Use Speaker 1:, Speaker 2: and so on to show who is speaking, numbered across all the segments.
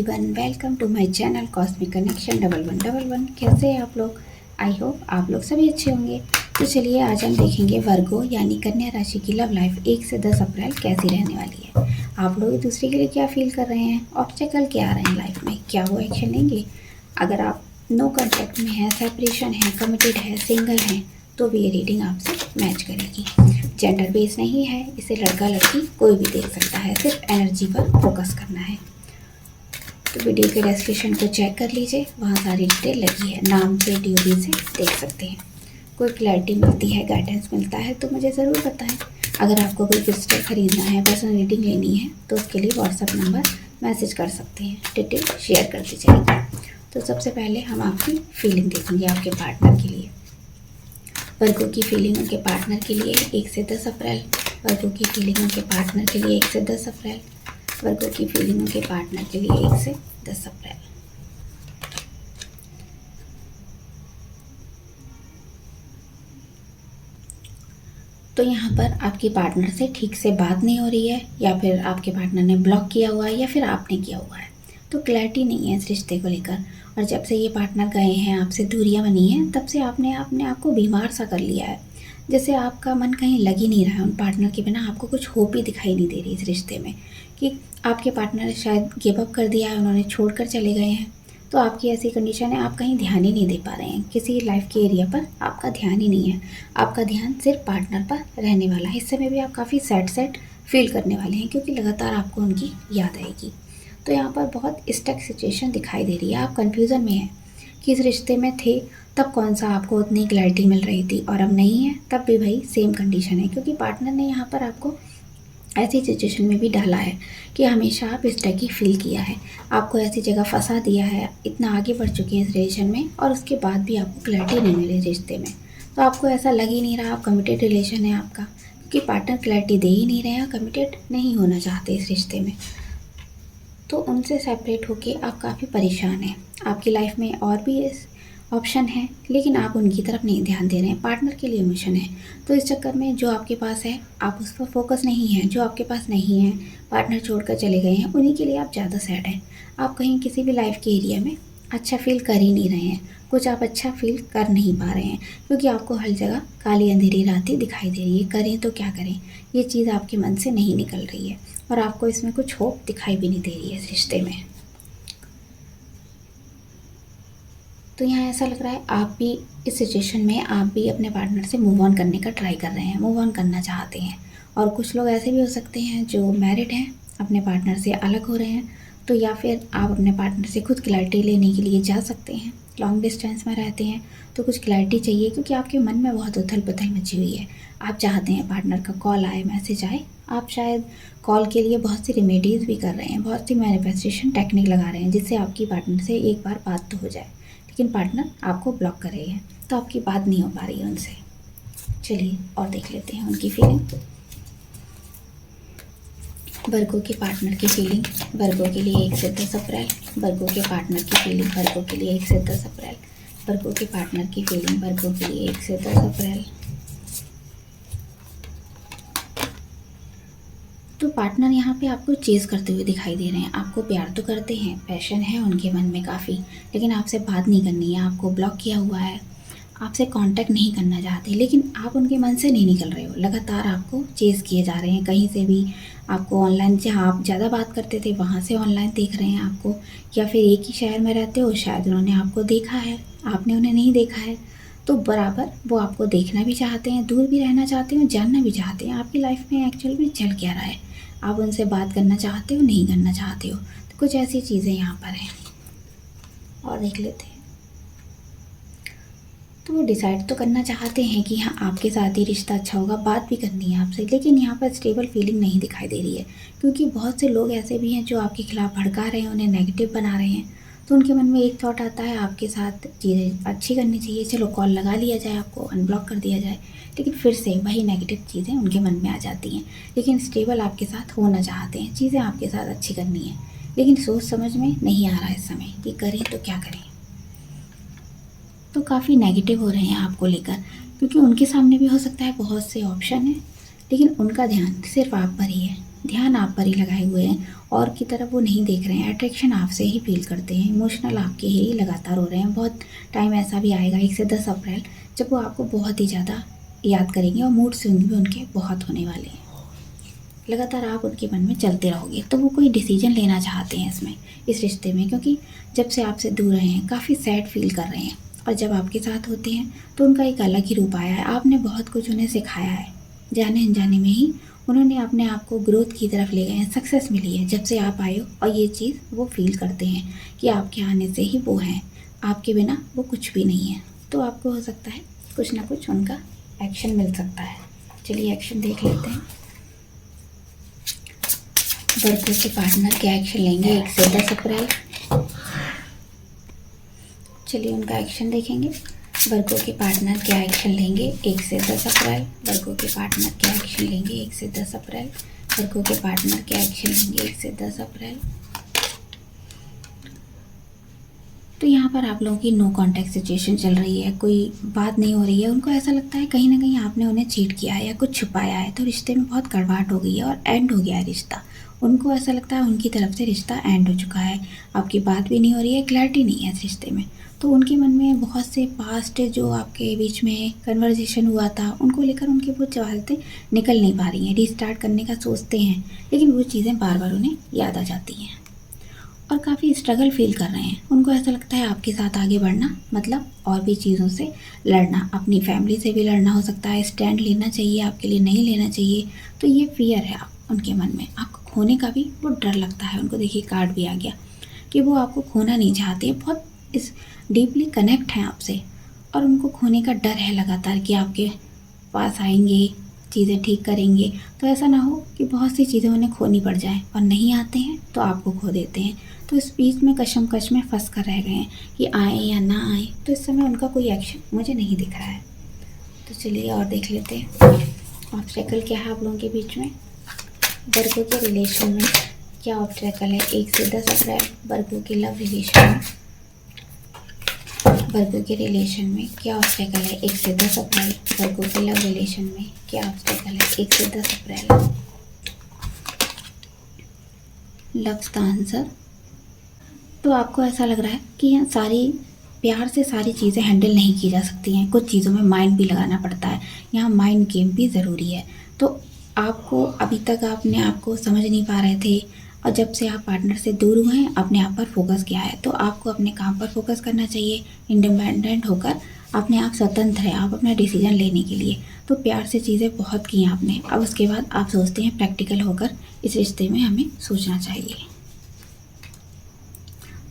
Speaker 1: Everyone, welcome to my channel cosmic connection 1111। कैसे हैं आप लोग? आई होप आप लोग सभी अच्छे होंगे। तो चलिए आज हम देखेंगे वर्गो यानी कन्या राशि की लव लाइफ 1 से 10 अप्रैल कैसी रहने वाली है। आप लोग एक दूसरे के लिए क्या फील कर रहे हैं, ऑब्स्टेकल क्या आ रहे हैं लाइफ में, क्या वो एक्शन लेंगे। अगर आप नो कॉन्टैक्ट में हैं, सेपरेशन है, कमिटेड है, सिंगल हैं, तो भी ये रीडिंग आपसे मैच करेगी। जेंडर बेस नहीं है, इसे लड़का लड़की कोई भी देख सकता है, सिर्फ एनर्जी पर फोकस करना है। तो वीडियो के डिस्क्रिप्शन को चेक कर लीजिए, वहाँ सारी डिटेल लगी है, नाम से DOB से देख सकते हैं। कोई क्लैरिटी मिलती है, गाइडेंस मिलता है तो मुझे ज़रूर बताएं। अगर आपको कोई क्रिस्टल ख़रीदना है, पर्सनल रीडिंग लेनी है तो उसके लिए व्हाट्सअप नंबर मैसेज कर सकते हैं, डिटेल शेयर कर दी जाएगी। तो सबसे पहले हम आपकी फीलिंग देखेंगे आपके पार्टनर के लिए। वर्गो की फीलिंग उनके पार्टनर के लिए 1 से 10 अप्रैल। वर्गो की फीलिंग उनके पार्टनर के लिए 1 से 10 अप्रैल। वर्गो की फीलिंग उनके पार्टनर के लिए 1 से 10 अप्रैल। तो यहाँ पर आपकी पार्टनर से ठीक से बात नहीं हो रही है, या फिर आपके पार्टनर ने ब्लॉक किया हुआ है, या फिर आपने किया हुआ है। तो क्लैरिटी नहीं है इस रिश्ते को लेकर। और जब से ये पार्टनर गए हैं, आपसे दूरियां बनी हैं, तब से आपने अपने आप को बीमार सा कर लिया है। जैसे आपका मन कहीं लग ही नहीं रहा है उन पार्टनर के बिना, आपको कुछ होप ही दिखाई नहीं दे रही इस रिश्ते में कि आपके पार्टनर ने शायद गिव अप कर दिया है, उन्होंने छोड़ कर चले गए हैं। तो आपकी ऐसी कंडीशन है, आप कहीं ध्यान ही नहीं दे पा रहे हैं, किसी लाइफ के एरिया पर आपका ध्यान ही नहीं है। आपका ध्यान सिर्फ पार्टनर पर रहने वाला है। इस समय भी आप काफ़ी सैड फील करने वाले हैं, क्योंकि लगातार आपको उनकी याद आएगी। तो यहाँ पर बहुत स्टक सिचुएशन दिखाई दे रही है, आप कन्फ्यूज़न में हैं कि इस रिश्ते में थे तब कौन सा आपको उतनी क्लैरिटी मिल रही थी, और अब नहीं है तब भी भाई सेम कंडीशन है। क्योंकि पार्टनर ने यहाँ पर आपको ऐसी सिचुएशन में भी डाला है कि हमेशा आप स्टकी फील किया है, आपको ऐसी जगह फंसा दिया है, इतना आगे बढ़ चुके हैं इस रिलेशन में, और उसके बाद भी आपको क्लैरिटी नहीं मिली रिश्ते में। तो आपको ऐसा लग ही नहीं रहा आप कमिटेड रिलेशन है आपका, क्योंकि पार्टनर क्लैरिटी दे ही नहीं रहे हैं, कमिटेड नहीं होना चाहते इस रिश्ते में। तो उनसे सेपरेट होके आप काफ़ी परेशान हैं। आपकी लाइफ में और भी ऑप्शन है, लेकिन आप उनकी तरफ नहीं ध्यान दे रहे हैं। पार्टनर के लिए इमोशन है, तो इस चक्कर में जो आपके पास है आप उस पर फोकस नहीं है। जो आपके पास नहीं है, पार्टनर छोड़कर चले गए हैं, उन्हीं के लिए आप ज़्यादा सैड हैं। आप कहीं किसी भी लाइफ के एरिया में अच्छा फील कर ही नहीं रहे हैं, कुछ आप अच्छा फील कर नहीं पा रहे हैं, क्योंकि आपको हर जगह काली अंधेरी रातें दिखाई दे रही है। करें तो क्या करें, ये चीज़ आपके मन से नहीं निकल रही है, और आपको इसमें कुछ होप दिखाई भी नहीं दे रही है इस रिश्ते में। तो यहाँ ऐसा लग रहा है आप भी इस सिचुएशन में आप भी अपने पार्टनर से मूव ऑन करने का ट्राई कर रहे हैं, मूव ऑन करना चाहते हैं। और कुछ लोग ऐसे भी हो सकते हैं जो मैरिड हैं, अपने पार्टनर से अलग हो रहे हैं। तो या फिर आप अपने पार्टनर से खुद क्लैरिटी लेने के लिए जा सकते हैं। लॉन्ग डिस्टेंस में रहते हैं तो कुछ क्लैरिटी चाहिए, क्योंकि आपके मन में बहुत उथल पुथल मची हुई है। आप चाहते हैं पार्टनर का कॉल आए, मैसेज आए। आप शायद कॉल के लिए बहुत सी रेमेडीज़ भी कर रहे हैं, बहुत सी मैनिफेस्टेशन टेक्निक लगा रहे हैं, जिससे आपकी पार्टनर से एक बार बात तो हो जाए। लेकिन पार्टनर आपको ब्लॉक कर रहे हैं, तो आपकी बात नहीं हो पा रही है उनसे। चलिए और देख लेते हैं उनकी फीलिंग। वर्गो के पार्टनर की फीलिंग वर्गो के लिए 1 से 10 अप्रैल। वर्गो के पार्टनर की फीलिंग वर्गो के लिए 1 से 10 अप्रैल। वर्गो के पार्टनर की फीलिंग वर्गो के लिए 1 से 10 अप्रैल। तो पार्टनर यहाँ पे आपको चेज़ करते हुए दिखाई दे रहे हैं। आपको प्यार तो करते हैं, पैशन है उनके मन में काफ़ी, लेकिन आपसे बात नहीं करनी है, आपको ब्लॉक किया हुआ है, आपसे कांटेक्ट नहीं करना चाहते। लेकिन आप उनके मन से नहीं निकल रहे हो, लगातार आपको चेज़ किए जा रहे हैं। कहीं से भी आपको ऑनलाइन, जहाँ आप ज़्यादा बात करते थे वहाँ से ऑनलाइन देख रहे हैं आपको, या फिर एक ही शहर में रहते हो, शायद उन्होंने आपको देखा है, आपने उन्हें नहीं देखा है। तो बराबर वो आपको देखना भी चाहते हैं, दूर भी रहना चाहते हैं, जानना भी चाहते हैं आपकी लाइफ में एक्चुअल में चल क्या रहा है। आप उनसे बात करना चाहते हो, नहीं करना चाहते हो। तो कुछ ऐसी चीज़ें यहाँ पर हैं, और देख लेते हैं। तो वो डिसाइड तो करना चाहते हैं कि हाँ आपके साथ ही रिश्ता अच्छा होगा, बात भी करनी है आपसे, लेकिन यहाँ पर स्टेबल फीलिंग नहीं दिखाई दे रही है। क्योंकि बहुत से लोग ऐसे भी हैं जो आपके खिलाफ़ भड़का रहे हैं, उन्हें नेगेटिव बना रहे हैं। तो उनके मन में एक थॉट आता है, आपके साथ चीज़ें अच्छी करनी चाहिए, चलो कॉल लगा लिया जाए, आपको अनब्लॉक कर दिया जाए। लेकिन फिर से वही नेगेटिव चीज़ें उनके मन में आ जाती हैं। लेकिन स्टेबल आपके साथ होना चाहते हैं, चीज़ें आपके साथ अच्छी करनी है, लेकिन सोच समझ में नहीं आ रहा है इस समय कि करें तो क्या करें। तो काफ़ी नेगेटिव हो रहे हैं आपको लेकर, क्योंकि उनके सामने भी हो सकता है बहुत से ऑप्शन हैं, लेकिन उनका ध्यान सिर्फ आप पर ही है, ध्यान आप पर ही लगाए हुए हैं। और की तरफ वो नहीं देख रहे हैं, अट्रैक्शन आपसे ही फील करते हैं, इमोशनल आपके ही लगातार हो रहे हैं। बहुत टाइम ऐसा भी आएगा 1 से 10 अप्रैल जब वो आपको बहुत ही ज़्यादा याद करेंगे और मूड स्विंग भी उनके बहुत होने वाले हैं। लगातार आप उनके मन में चलते रहोगे, तो वो कोई डिसीजन लेना चाहते हैं इसमें, इस रिश्ते में, क्योंकि जब से आपसे दूर रहे हैं काफ़ी सैड फील कर रहे हैं। और जब आपके साथ होते हैं तो उनका एक अलग ही रूप आया है। आपने बहुत कुछ उन्हें सिखाया है, जाने अनजाने में ही उन्होंने अपने आप को ग्रोथ की तरफ ले गए हैं, सक्सेस मिली है जब से आप आए हो। और ये चीज़ वो फील करते हैं कि आपके आने से ही वो हैं, आपके बिना वो कुछ भी नहीं है। तो आपको हो सकता है कुछ ना कुछ उनका एक्शन मिल सकता है। चलिए एक्शन देख लेते हैं। वर्गो के पार्टनर क्या एक्शन लेंगे 1 से 10 अप्रैल। चलिए उनका एक्शन देखेंगे। वर्गो के पार्टनर क्या एक्शन लेंगे 1 से 10 अप्रैल। वर्गो के पार्टनर क्या एक्शन लेंगे 1 से 10 अप्रैल। वर्गो के पार्टनर क्या एक्शन लेंगे 1 से 10 अप्रैल। तो यहाँ पर आप लोगों की नो कॉन्टैक्ट सिचुएशन चल रही है, कोई बात नहीं हो रही है। उनको ऐसा लगता है कहीं ना कहीं आपने उन्हें चीट किया है या कुछ छुपाया है, तो रिश्ते में बहुत कड़वाहट हो गई है और एंड हो गया है रिश्ता। उनको ऐसा लगता है उनकी तरफ से रिश्ता एंड हो चुका है, आपकी बात भी नहीं हो रही है, क्लैरिटी नहीं है इस रिश्ते में। तो उनके मन में बहुत से पास्ट जो आपके बीच में कन्वर्जेशन हुआ था, उनको लेकर उनकी वो बातें निकल नहीं पा रही हैं। रीस्टार्ट करने का सोचते हैं, लेकिन वो चीज़ें बार बार उन्हें याद आ जाती हैं और काफ़ी स्ट्रगल फील कर रहे हैं। उनको ऐसा लगता है आपके साथ आगे बढ़ना मतलब और भी चीज़ों से लड़ना, अपनी फैमिली से भी लड़ना हो सकता है, स्टैंड लेना चाहिए आपके लिए, नहीं लेना चाहिए। तो ये फियर है उनके मन में, आपको खोने का भी वो डर लगता है उनको। देखिए कार्ड भी आ गया कि वो आपको खोना नहीं चाहते, बहुत इस डीपली कनेक्ट हैं आपसे और उनको खोने का डर है लगातार कि आपके पास आएंगे, चीज़ें ठीक करेंगे, तो ऐसा ना हो कि बहुत सी चीज़ें उन्हें खोनी पड़ जाए और नहीं आते हैं तो आपको खो देते हैं। तो इस बीच में कशमकश में फंस कर रह गए हैं कि आए या ना आए। तो इस समय उनका कोई एक्शन मुझे नहीं दिख रहा है। तो चलिए और देख लेते हैं ऑब्स्टेकल क्या है आप लोगों के बीच में। वर्गो के रिलेशन में क्या ऑब्स्टेकल है 1 से 10 अप्रैल। वर्गो के लव रिलेशन में, वर्गो के रिलेशन में क्या ऑब्स्टेकल है 1 से 10 अप्रैल। वर्गो के लव रिलेशन में क्या ऑब्स्टेकल है 1 से 10 अप्रैल। लव्स का आंसर। तो आपको ऐसा लग रहा है कि यहाँ सारी प्यार से सारी चीज़ें हैंडल नहीं की जा सकती हैं, कुछ चीज़ों में माइंड भी लगाना पड़ता है, यहाँ माइंड गेम भी ज़रूरी है। तो आपको अभी तक अपने आप को समझ नहीं पा रहे थे और जब से आप पार्टनर से दूर हुए हैं अपने आप पर फोकस किया है। तो आपको अपने काम पर फोकस करना चाहिए, इंडिपेंडेंट होकर अपने आप स्वतंत्र है आप अपना डिसीजन लेने के लिए। तो प्यार से चीज़ें बहुत की हैं आपने, अब उसके बाद आप सोचते हैं प्रैक्टिकल होकर इस रिश्ते में हमें सोचना चाहिए।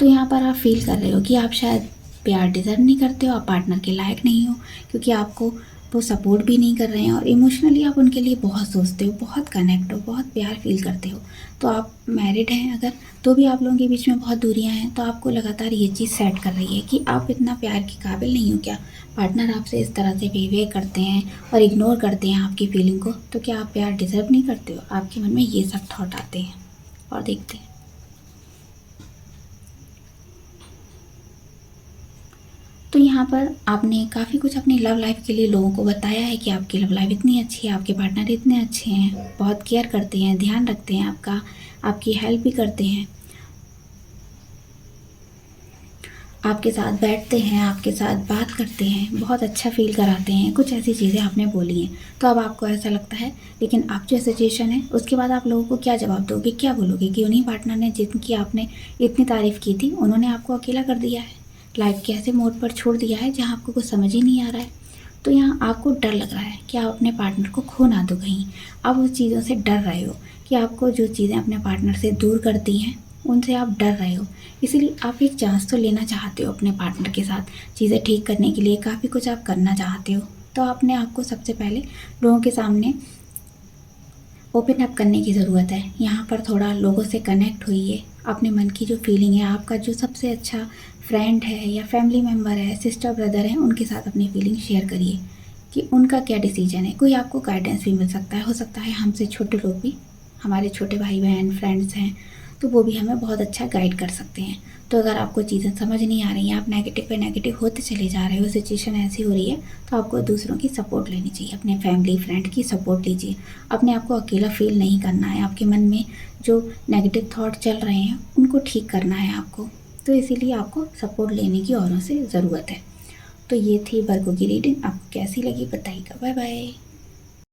Speaker 1: तो यहाँ पर आप फील कर रहे हो कि आप शायद प्यार डिज़र्व नहीं करते हो, आप पार्टनर के लायक नहीं हो, क्योंकि आपको वो सपोर्ट भी नहीं कर रहे हैं और इमोशनली आप उनके लिए बहुत सोचते हो, बहुत कनेक्ट हो, बहुत प्यार फील करते हो। तो आप मैरिड हैं अगर, तो भी आप लोगों के बीच में बहुत दूरियां हैं। तो आपको लगातार ये चीज़ सेट कर रही है कि आप इतना प्यार के काबिल नहीं हो क्या। पार्टनर आपसे इस तरह से बिहेव करते हैं और इग्नोर करते हैं आपकी फीलिंग को, तो क्या आप प्यार डिज़र्व नहीं करते हो। आपके मन में ये सब थॉट आते हैं। और देखते हैं तो यहाँ पर आपने काफ़ी कुछ अपनी लव लाइफ के लिए लोगों को बताया है कि आपकी लव लाइफ इतनी अच्छी है, आपके पार्टनर इतने अच्छे हैं, बहुत केयर करते हैं, ध्यान रखते हैं आपका, आपकी हेल्प भी करते हैं, आपके साथ बैठते हैं, आपके साथ बात करते हैं, बहुत अच्छा फील कराते हैं। कुछ ऐसी चीज़ें आपने बोली हैं। तो अब आपको ऐसा लगता है, लेकिन अब जो सिचुएशन है उसके बाद आप लोगों को क्या जवाब दोगे, क्या बोलोगे कि उन्हीं पार्टनर ने जिनकी आपने इतनी तारीफ़ की थी उन्होंने आपको अकेला कर दिया है, लाइफ के ऐसे मोड पर छोड़ दिया है जहाँ आपको कुछ समझ ही नहीं आ रहा है। तो यहाँ आपको डर लग रहा है कि आप अपने पार्टनर को खो ना दो कहीं। आप उस चीज़ों से डर रहे हो कि आपको जो चीज़ें अपने पार्टनर से दूर करती हैं उनसे आप डर रहे हो, इसीलिए आप एक चांस तो लेना चाहते हो अपने पार्टनर के साथ चीज़ें ठीक करने के लिए, काफ़ी कुछ आप करना चाहते हो। तो आपने आपको सबसे पहले लोगों के सामने ओपन अप करने की ज़रूरत है। यहाँ पर थोड़ा लोगों से कनेक्ट होइए, अपने मन की जो फीलिंग है, आपका जो सबसे अच्छा फ्रेंड है या फैमिली मेम्बर है, सिस्टर ब्रदर हैं, उनके साथ अपनी फीलिंग शेयर करिए कि उनका क्या डिसीजन है। कोई आपको गाइडेंस भी मिल सकता है, हो सकता है हमसे छोटे लोग भी, हमारे छोटे भाई बहन फ्रेंड्स हैं, तो वो भी हमें बहुत अच्छा गाइड कर सकते हैं। तो अगर आपको चीज़ें समझ नहीं आ रही हैं, आप नेगेटिव पे नेगेटिव होते चले जा रहे हो, सिचुएशन ऐसी हो रही है, तो आपको दूसरों की सपोर्ट लेनी चाहिए, अपने फैमिली फ्रेंड की सपोर्ट लीजिए। अपने आप को अकेला फील नहीं करना है, आपके मन में जो नेगेटिव थॉट चल रहे हैं उनको ठीक करना है आपको, तो इसीलिए आपको सपोर्ट लेने की औरों से ज़रूरत है। तो ये थी वर्गों की रीडिंग, आपको कैसी लगी बताइएगा। Bye bye.